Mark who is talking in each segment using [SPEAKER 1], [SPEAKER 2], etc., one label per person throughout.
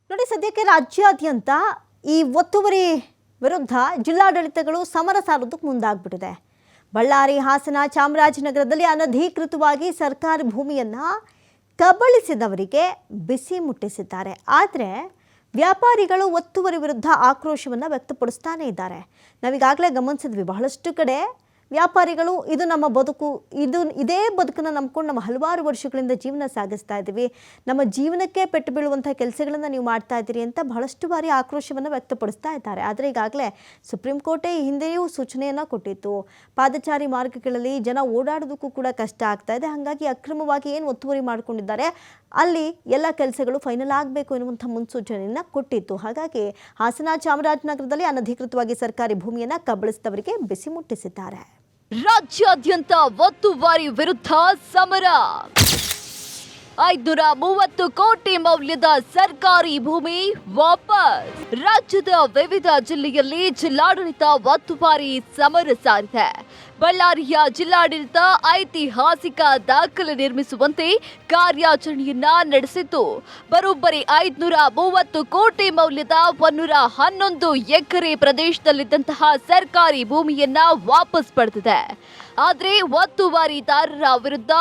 [SPEAKER 1] ನೋಡಿ, ಸದ್ಯಕ್ಕೆ ರಾಜ್ಯಾದ್ಯಂತ ಈ ಒತ್ತುವರಿ ವಿರುದ್ಧ ಜಿಲ್ಲಾಡಳಿತಗಳು ಸಮರ ಸಾರೋದಕ್ಕೆ ಮುಂದಾಗ್ಬಿಟ್ಟಿದೆ. ಬಳ್ಳಾರಿ, ಹಾಸನ, ಚಾಮರಾಜನಗರದಲ್ಲಿ ಅನಧಿಕೃತವಾಗಿ ಸರ್ಕಾರಿ ಭೂಮಿಯನ್ನು ಕಬಳಿಸಿದವರಿಗೆ ಬಿಸಿ ಮುಟ್ಟಿಸಿದ್ದಾರೆ. ಆದರೆ ವ್ಯಾಪಾರಿಗಳು ಒತ್ತುವರಿ ವಿರುದ್ಧ ಆಕ್ರೋಶವನ್ನು ವ್ಯಕ್ತಪಡಿಸ್ತಾನೆ ಇದ್ದಾರೆ. ನಾವೀಗಾಗಲೇ ಗಮನಿಸಿದ್ವಿ, ಬಹಳಷ್ಟು ಕಡೆ ವ್ಯಾಪಾರಿಗಳು ಇದು ನಮ್ಮ ಬದುಕು, ಇದೇ ಬದುಕನ್ನು ನಂಬ್ಕೊಂಡು ನಮ್ಮ ಹಲವಾರು ವರ್ಷಗಳಿಂದ ಜೀವನ ಸಾಗಿಸ್ತಾ ಇದ್ದೀವಿ, ನಮ್ಮ ಜೀವನಕ್ಕೆ ಪೆಟ್ಟು ಬೀಳುವಂಥ ಕೆಲಸಗಳನ್ನು ನೀವು ಮಾಡ್ತಾ ಇದ್ದೀರಿ ಅಂತ ಬಹಳಷ್ಟು ಬಾರಿ ಆಕ್ರೋಶವನ್ನು ವ್ಯಕ್ತಪಡಿಸ್ತಾ ಇದ್ದಾರೆ. ಆದರೆ ಈಗಾಗಲೇ ಸುಪ್ರೀಂ ಕೋರ್ಟೇ ಈ ಹಿಂದೆಯೂ ಸೂಚನೆಯನ್ನು ಕೊಟ್ಟಿತ್ತು. ಪಾದಚಾರಿ ಮಾರ್ಗಗಳಲ್ಲಿ ಜನ ಓಡಾಡೋದಕ್ಕೂ ಕೂಡ ಕಷ್ಟ ಆಗ್ತಾ ಇದೆ. ಹಾಗಾಗಿ ಅಕ್ರಮವಾಗಿ ಏನು ಒತ್ತುವರಿ ಮಾಡಿಕೊಂಡಿದ್ದಾರೆ ಅಲ್ಲಿ ಎಲ್ಲ ಕೆಲಸಗಳು ಫೈನಲ್ ಆಗಬೇಕು ಎನ್ನುವಂಥ ಮುನ್ಸೂಚನೆಯನ್ನು ಕೊಟ್ಟಿತ್ತು. ಹಾಗಾಗಿ ಹಾಸನ, ಚಾಮರಾಜನಗರದಲ್ಲಿ ಅನಧಿಕೃತವಾಗಿ ಸರ್ಕಾರಿ ಭೂಮಿಯನ್ನು ಕಬಳಿಸಿದವರಿಗೆ ಬಿಸಿ ಮುಟ್ಟಿಸಿದ್ದಾರೆ.
[SPEAKER 2] ರಾಜ್ಯಾದ್ಯಂತ ಒತ್ತುವರಿ ವಿರುದ್ಧ ಸಮರ. 530 ಕೋಟಿ ಮೌಲ್ಯದ ಸರ್ಕಾರಿ ಭೂಮಿ ವಾಪಸ್. ರಾಜ್ಯದ ವಿವಿಧ ಜಿಲ್ಲೆಯಲ್ಲಿ ಜಿಲ್ಲಾಡಳಿತ ಒತ್ತುವರಿ ಸಮರ ಸಾರಿದೆ. ಬಳ್ಳಾರಿಯ ಜಿಲ್ಲಾಡಳಿತ ಐತಿಹಾಸಿಕ ದಾಖಲೆ ನಿರ್ಮಿಸುವಂತೆ ಕಾರ್ಯಾಚರಣೆಯನ್ನ ನಡೆಸಿದ್ದು, ಬರೋಬ್ಬರಿ 530 ಕೋಟಿ ಮೌಲ್ಯದ 111 ಎಕರೆ ಪ್ರದೇಶದಲ್ಲಿದ್ದಂತಹ ಸರ್ಕಾರಿ ಭೂಮಿಯನ್ನ ವಾಪಸ್ ಪಡೆದಿದೆ. ಆದರೆ ಒತ್ತುವರಿದಾರರ ವಿರುದ್ಧ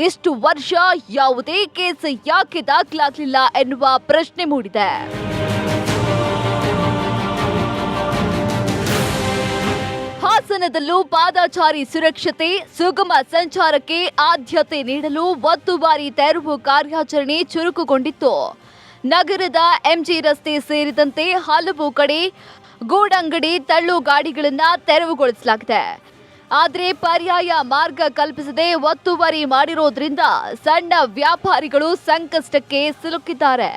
[SPEAKER 2] ಇಷ್ಟು ವರ್ಷ ಯಾವುದೇ ಕೇಸ್ ಯಾಕೆ ದಾಖಲಾಗಲಿಲ್ಲ ಎನ್ನುವ ಪ್ರಶ್ನೆ ಮೂಡಿದೆ. ಹಾಸನದಲ್ಲೂ ಪಾದಚಾರಿ ಸುರಕ್ಷತೆ, ಸುಗಮ ಸಂಚಾರಕ್ಕೆ ಆದ್ಯತೆ ನೀಡಲು ಒತ್ತುವರಿ ತೆರವು ಕಾರ್ಯಾಚರಣೆ ಚುರುಕುಗೊಂಡಿತ್ತು. ನಗರದ ಎಂಜಿ ರಸ್ತೆ ಸೇರಿದಂತೆ ಹಲವು ಕಡೆ ಗೂಡಂಗಡಿ, ತಳ್ಳು ಗಾಡಿಗಳನ್ನು ತೆರವುಗೊಳಿಸಲಾಗಿದೆ. ಆದರೆ ಪರ್ಯಾಯ ಮಾರ್ಗ ಕಲ್ಪಿಸದೆ ಒತ್ತುವರಿ ಮಾಡಿರೋದ್ರಿಂದ ಸಣ್ಣ ವ್ಯಾಪಾರಿಗಳು ಸಂಕಷ್ಟಕ್ಕೆ ಸಿಲುಕಿದ್ದಾರೆ.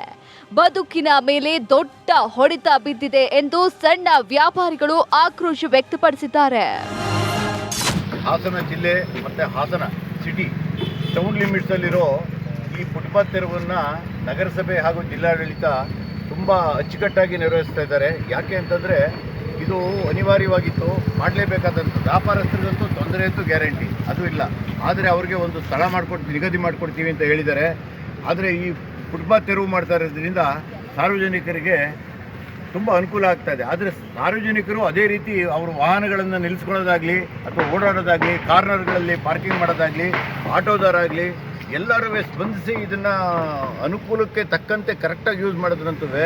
[SPEAKER 2] ಬದುಕಿನ ಮೇಲೆ ದೊಡ್ಡ ಹೊಡೆತ ಬಿದ್ದಿದೆ ಎಂದು ಸಣ್ಣ ವ್ಯಾಪಾರಿಗಳು ಆಕ್ರೋಶ ವ್ಯಕ್ತಪಡಿಸಿದ್ದಾರೆ.
[SPEAKER 3] ಹಾಸನ ಜಿಲ್ಲೆ ಮತ್ತು ಹಾಸನ ಸಿಟಿ ಟೌನ್ ಲಿಮಿಟ್ಸಲ್ಲಿರೋ ಈ ಫುಟ್ಪಾತ್ ತೆರವನ್ನು ನಗರಸಭೆ ಹಾಗೂ ಜಿಲ್ಲಾಡಳಿತ ತುಂಬ ಅಚ್ಚುಕಟ್ಟಾಗಿ ನಿರ್ವಹಿಸ್ತಾ ಇದ್ದಾರೆ. ಯಾಕೆ ಅಂತಂದರೆ ಇದು ಅನಿವಾರ್ಯವಾಗಿತ್ತು, ಮಾಡಲೇಬೇಕಾದಂಥ. ವ್ಯಾಪಾರಸ್ಥರಿಗಂತೂ ತೊಂದರೆ ಅಂತೂ ಗ್ಯಾರಂಟಿ ಅದು ಇಲ್ಲ. ಆದರೆ ಅವ್ರಿಗೆ ಒಂದು ಸ್ಥಳ ನಿಗದಿ ಮಾಡಿಕೊಡ್ತೀವಿ ಅಂತ ಹೇಳಿದ್ದಾರೆ. ಆದರೆ ಈ ಫುಟ್ಪಾತ್ ತೆರವು ಮಾಡ್ತಾ ಇರೋದ್ರಿಂದ ಸಾರ್ವಜನಿಕರಿಗೆ ತುಂಬ ಅನುಕೂಲ ಆಗ್ತಾ ಇದೆ. ಆದರೆ ಸಾರ್ವಜನಿಕರು ಅದೇ ರೀತಿ ಅವ್ರ ವಾಹನಗಳನ್ನು ನಿಲ್ಲಿಸ್ಕೊಳ್ಳೋದಾಗಲಿ ಅಥವಾ ಓಡಾಡೋದಾಗಲಿ, ಕಾರ್ನರ್ಗಳಲ್ಲಿ ಪಾರ್ಕಿಂಗ್ ಮಾಡೋದಾಗಲಿ, ಆಟೋದಾರಾಗಲಿ ಎಲ್ಲರೂ ಸ್ಪಂದಿಸಿ ಇದನ್ನು ಅನುಕೂಲಕ್ಕೆ ತಕ್ಕಂತೆ ಕರೆಕ್ಟಾಗಿ ಯೂಸ್ ಮಾಡೋದ್ರಂತವೇ.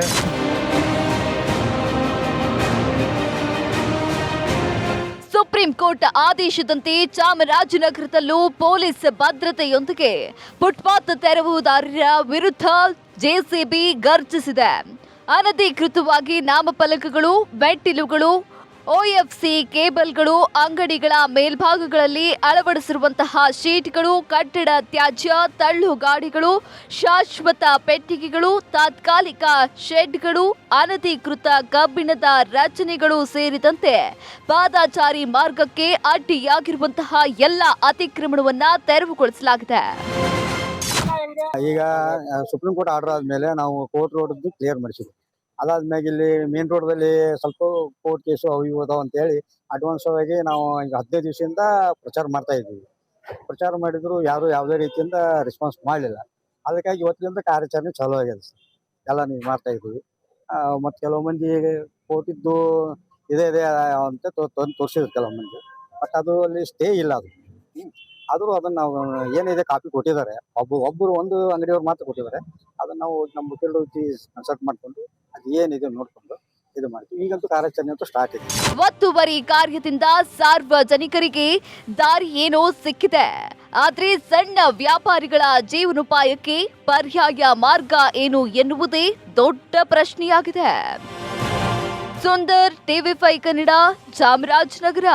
[SPEAKER 2] ಸುಪ್ರೀಂ ಕೋರ್ಟ್ ಆದೇಶದಂತೆ ಚಾಮರಾಜನಗರದಲ್ಲೂ ಪೊಲೀಸ್ ಭದ್ರತೆಯೊಂದಿಗೆ ಫುಟ್ಪಾತ್ ತೆರವುದಾರರ ವಿರುದ್ಧ ಜೆಸಿಬಿ ಗರ್ಜಿಸಿದೆ. ಅನಧಿಕೃತವಾಗಿ ನಾಮಫಲಕಗಳು, ಮೆಟ್ಟಿಲುಗಳು, OFC ಕೇಬಲ್ಗಳು, ಅಂಗಡಿಗಳ ಮೇಲ್ಭಾಗಗಳಲ್ಲಿ ಅಳವಡಿಸಿರುವಂತಹ ಶೀಟ್ಗಳು, ಕಟ್ಟಡ ತ್ಯಾಜ್ಯ, ತಳ್ಳು ಗಾಡಿಗಳು, ಶಾಶ್ವತ ಪೆಟ್ಟಿಗೆಗಳು, ತಾತ್ಕಾಲಿಕ ಶೆಡ್ಗಳು, ಅನಧಿಕೃತ ಕಬ್ಬಿಣದ ರಚನೆಗಳು ಸೇರಿದಂತೆ ಪಾದಚಾರಿ ಮಾರ್ಗಕ್ಕೆ ಅಡ್ಡಿಯಾಗಿರುವಂತಹ ಎಲ್ಲ ಅತಿಕ್ರಮಣವನ್ನ ತೆರವುಗೊಳಿಸಲಾಗಿದೆ.
[SPEAKER 4] ಈಗ ಸುಪ್ರೀಂ ಕೋರ್ಟ್ ಆರ್ಡರ್ ಆದ್ಮೇಲೆ ನಾವು ಕೋರ್ಟ್ ರೋಡ್ ಕ್ಲಿಯರ್ ಮಾಡಿಸಿದ್ವಿ. ಅದಾದ್ಮೇಲೆ ಇಲ್ಲಿ ಮೇನ್ ರೋಡ್ದಲ್ಲಿ ಸ್ವಲ್ಪ ಕೋರ್ಟ್ ಕೇಸು ಅವು ಇವು ಅದಾವ ಅಂತೇಳಿ ಅಡ್ವಾನ್ಸ್ ಆಗಿ ನಾವು ಈಗ 15 ದಿವಸದಿಂದ ಪ್ರಚಾರ ಮಾಡ್ತಾ ಇದ್ದೀವಿ. ಪ್ರಚಾರ ಮಾಡಿದ್ರು ಯಾರು ಯಾವುದೇ ರೀತಿಯಿಂದ ರೆಸ್ಪಾನ್ಸ್ ಮಾಡಲಿಲ್ಲ. ಅದಕ್ಕಾಗಿ ಇವತ್ತಿನಿಂದ ಕಾರ್ಯಾಚರಣೆ ಚಾಲೂ ಆಗಿದೆ ಸರ್. ಎಲ್ಲ ನೀವು ಮಾಡ್ತಾ ಇದ್ದೀವಿ. ಮತ್ತು ಕೆಲವು ಮಂದಿ ಕೋರ್ಟಿದ್ದು ಇದೆ ಅಂತ ತಂದು ತೋರಿಸಿದ್ರು ಕೆಲವು ಮಂದಿ. ಬಟ್ ಅದು ಅಲ್ಲಿ ಸ್ಟೇ ಇಲ್ಲ. ಅದು ಆದರೂ ಅದನ್ನು ನಾವು ಏನಿದೆ ಕಾಪಿ ಕೊಟ್ಟಿದ್ದಾರೆ. ಒಬ್ಬರು ಒಂದು ಅಂಗಡಿಯವ್ರು ಮಾತ್ರ ಕೊಟ್ಟಿದ್ದಾರೆ. ಅದನ್ನು ನಾವು ನಮ್ಮ ವಕೀಲರ ಜೊತೆ ಕನ್ಸಲ್ಟ್ ಮಾಡಿಕೊಂಡು ಅದು ಏನಿದೆ ನೋಡಿಕೊಂಡು ಇದು ಮಾಡ್ತೀವಿ. ಈಗಂತೂ ಕಾರ್ಯಾಚರಣೆ ಅಂತೂ ಸ್ಟಾರ್ಟ್ ಇದೆ.
[SPEAKER 2] ಒತ್ತುವರಿ ಕಾರ್ಯದಿಂದ ಸಾರ್ವಜನಿಕರಿಗೆ ದಾರಿ ಏನೋ ಸಿಕ್ಕಿದೆ. ಆದ್ರೆ ಸಣ್ಣ ವ್ಯಾಪಾರಿಗಳ ಜೀವನೋಪಾಯಕ್ಕೆ ಪರ್ಯಾಯ ಮಾರ್ಗ ಏನು ಎನ್ನುವುದೇ ದೊಡ್ಡ ಪ್ರಶ್ನೆಯಾಗಿದೆ. ಸುಂದರ್, TV5 ಕನ್ನಡ, ಚಾಮರಾಜನಗರ.